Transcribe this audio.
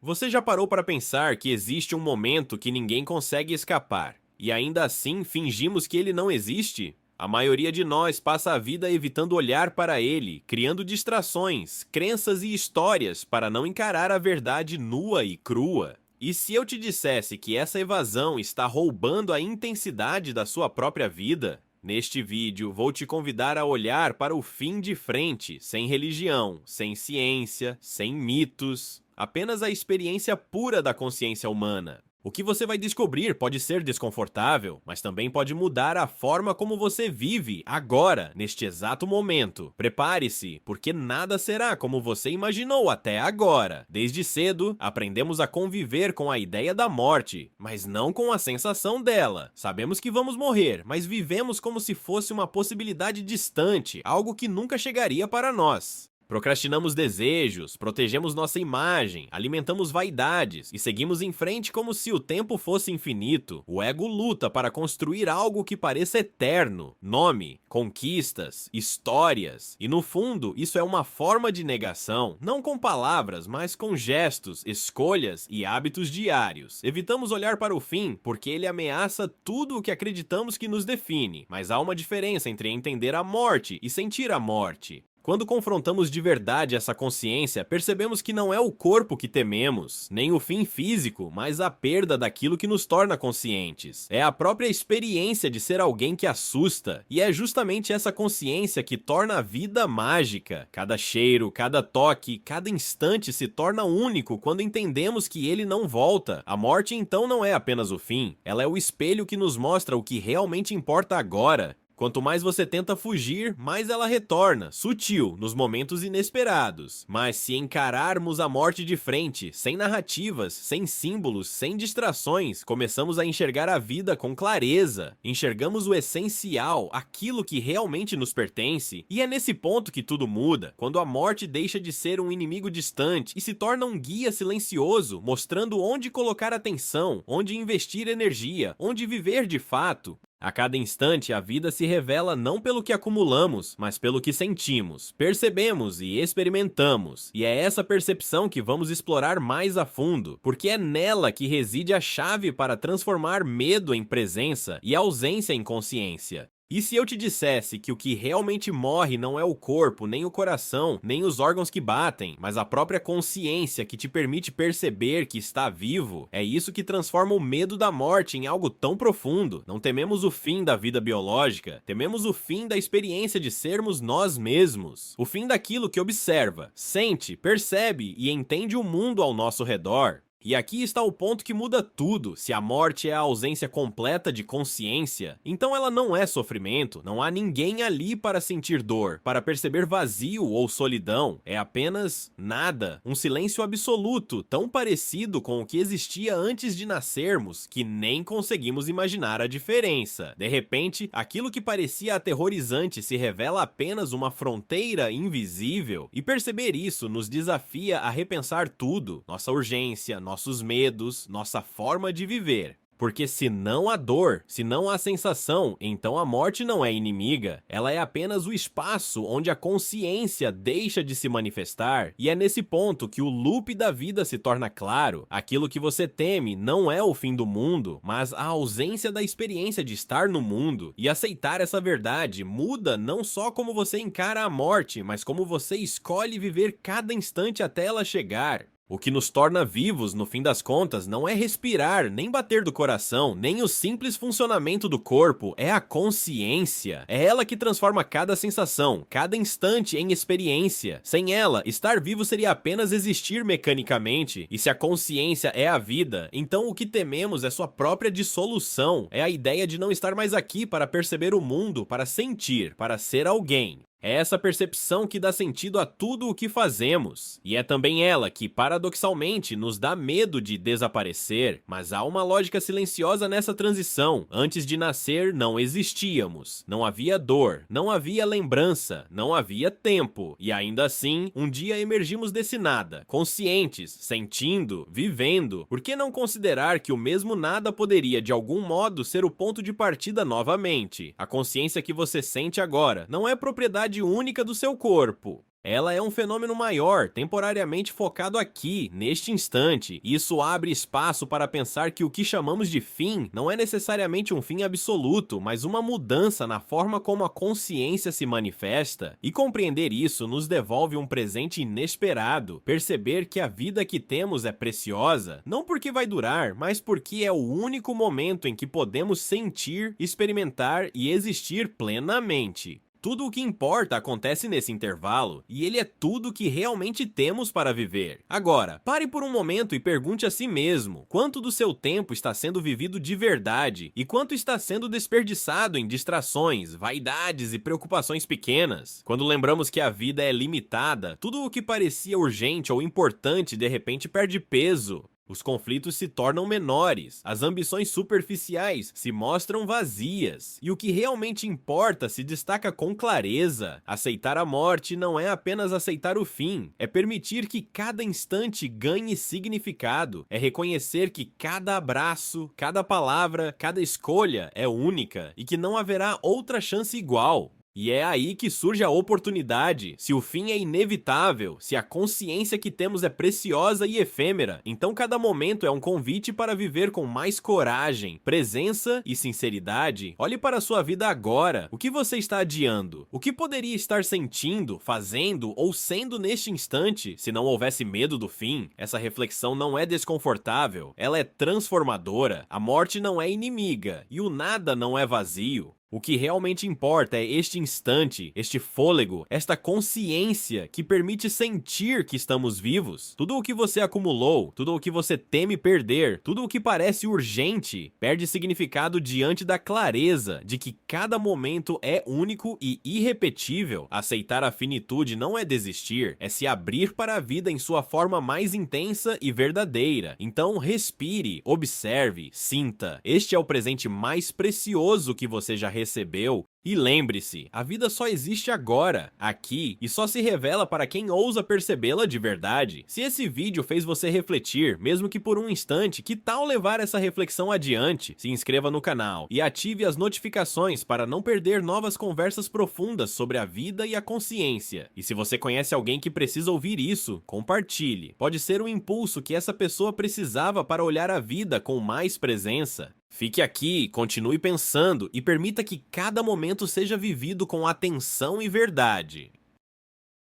Você já parou para pensar que existe um momento que ninguém consegue escapar, e ainda assim fingimos que ele não existe? A maioria de nós passa a vida evitando olhar para ele, criando distrações, crenças e histórias para não encarar a verdade nua e crua. E se eu te dissesse que essa evasão está roubando a intensidade da sua própria vida? Neste vídeo, vou te convidar a olhar para o fim de frente, sem religião, sem ciência, sem mitos, apenas a experiência pura da consciência humana. O que você vai descobrir pode ser desconfortável, mas também pode mudar a forma como você vive agora, neste exato momento. Prepare-se, porque nada será como você imaginou até agora. Desde cedo, aprendemos a conviver com a ideia da morte, mas não com a sensação dela. Sabemos que vamos morrer, mas vivemos como se fosse uma possibilidade distante, algo que nunca chegaria para nós. Procrastinamos desejos, protegemos nossa imagem, alimentamos vaidades e seguimos em frente como se o tempo fosse infinito. O ego luta para construir algo que pareça eterno. Nome, conquistas, histórias. E no fundo, isso é uma forma de negação, não com palavras, mas com gestos, escolhas e hábitos diários. Evitamos olhar para o fim porque ele ameaça tudo o que acreditamos que nos define, mas há uma diferença entre entender a morte e sentir a morte. Quando confrontamos de verdade essa consciência, percebemos que não é o corpo que tememos, nem o fim físico, mas a perda daquilo que nos torna conscientes. É a própria experiência de ser alguém que assusta, e é justamente essa consciência que torna a vida mágica. Cada cheiro, cada toque, cada instante se torna único quando entendemos que ele não volta. A morte então não é apenas o fim, ela é o espelho que nos mostra o que realmente importa agora. Quanto mais você tenta fugir, mais ela retorna, sutil, nos momentos inesperados. Mas se encararmos a morte de frente, sem narrativas, sem símbolos, sem distrações, começamos a enxergar a vida com clareza. Enxergamos o essencial, aquilo que realmente nos pertence. E é nesse ponto que tudo muda, quando a morte deixa de ser um inimigo distante e se torna um guia silencioso, mostrando onde colocar atenção, onde investir energia, onde viver de fato. A cada instante, a vida se revela não pelo que acumulamos, mas pelo que sentimos, percebemos e experimentamos. E é essa percepção que vamos explorar mais a fundo, porque é nela que reside a chave para transformar medo em presença e ausência em consciência. E se eu te dissesse que o que realmente morre não é o corpo, nem o coração, nem os órgãos que batem, mas a própria consciência que te permite perceber que está vivo, é isso que transforma o medo da morte em algo tão profundo. Não tememos o fim da vida biológica, tememos o fim da experiência de sermos nós mesmos. O fim daquilo que observa, sente, percebe e entende o mundo ao nosso redor. E aqui está o ponto que muda tudo. Se a morte é a ausência completa de consciência, então ela não é sofrimento, não há ninguém ali para sentir dor, para perceber vazio ou solidão. É apenas nada, um silêncio absoluto, tão parecido com o que existia antes de nascermos, que nem conseguimos imaginar a diferença. De repente, aquilo que parecia aterrorizante se revela apenas uma fronteira invisível, e perceber isso nos desafia a repensar tudo, nossa urgência, nossos medos, nossa forma de viver. Porque se não há dor, se não há sensação, então a morte não é inimiga. Ela é apenas o espaço onde a consciência deixa de se manifestar. E é nesse ponto que o loop da vida se torna claro. Aquilo que você teme não é o fim do mundo, mas a ausência da experiência de estar no mundo. E aceitar essa verdade muda não só como você encara a morte, mas como você escolhe viver cada instante até ela chegar. O que nos torna vivos, no fim das contas, não é respirar, nem bater do coração, nem o simples funcionamento do corpo, é a consciência. É ela que transforma cada sensação, cada instante em experiência. Sem ela, estar vivo seria apenas existir mecanicamente, e se a consciência é a vida, então o que tememos é sua própria dissolução, é a ideia de não estar mais aqui para perceber o mundo, para sentir, para ser alguém. É essa percepção que dá sentido a tudo o que fazemos. E é também ela que, paradoxalmente, nos dá medo de desaparecer. Mas há uma lógica silenciosa nessa transição. Antes de nascer, não existíamos. Não havia dor, não havia lembrança, não havia tempo. E ainda assim, um dia emergimos desse nada, conscientes, sentindo, vivendo. Por que não considerar que o mesmo nada poderia, de algum modo, ser o ponto de partida novamente? A consciência que você sente agora não é propriedade única do seu corpo. Ela é um fenômeno maior, temporariamente focado aqui, neste instante. Isso abre espaço para pensar que o que chamamos de fim não é necessariamente um fim absoluto, mas uma mudança na forma como a consciência se manifesta. E compreender isso nos devolve um presente inesperado. Perceber que a vida que temos é preciosa, não porque vai durar, mas porque é o único momento em que podemos sentir, experimentar e existir plenamente. Tudo o que importa acontece nesse intervalo, e ele é tudo que realmente temos para viver. Agora, pare por um momento e pergunte a si mesmo: quanto do seu tempo está sendo vivido de verdade e quanto está sendo desperdiçado em distrações, vaidades e preocupações pequenas? Quando lembramos que a vida é limitada, tudo o que parecia urgente ou importante de repente perde peso. Os conflitos se tornam menores, as ambições superficiais se mostram vazias, e o que realmente importa se destaca com clareza. Aceitar a morte não é apenas aceitar o fim, é permitir que cada instante ganhe significado, é reconhecer que cada abraço, cada palavra, cada escolha é única e que não haverá outra chance igual. E é aí que surge a oportunidade. Se o fim é inevitável, se a consciência que temos é preciosa e efêmera, então cada momento é um convite para viver com mais coragem, presença e sinceridade. Olhe para a sua vida agora. O que você está adiando? O que poderia estar sentindo, fazendo ou sendo neste instante se não houvesse medo do fim? Essa reflexão não é desconfortável, ela é transformadora. A morte não é inimiga e o nada não é vazio. O que realmente importa é este instante, este fôlego, esta consciência que permite sentir que estamos vivos. Tudo o que você acumulou, tudo o que você teme perder, tudo o que parece urgente, perde significado diante da clareza de que cada momento é único e irrepetível. Aceitar a finitude não é desistir, é se abrir para a vida em sua forma mais intensa e verdadeira. Então respire, observe, sinta. Este é o presente mais precioso que você já recebeu. E lembre-se, a vida só existe agora, aqui, e só se revela para quem ousa percebê-la de verdade. Se esse vídeo fez você refletir, mesmo que por um instante, que tal levar essa reflexão adiante? Se inscreva no canal e ative as notificações para não perder novas conversas profundas sobre a vida e a consciência. E se você conhece alguém que precisa ouvir isso, compartilhe. Pode ser o impulso que essa pessoa precisava para olhar a vida com mais presença. Fique aqui, continue pensando e permita que cada momento seja vivido com atenção e verdade.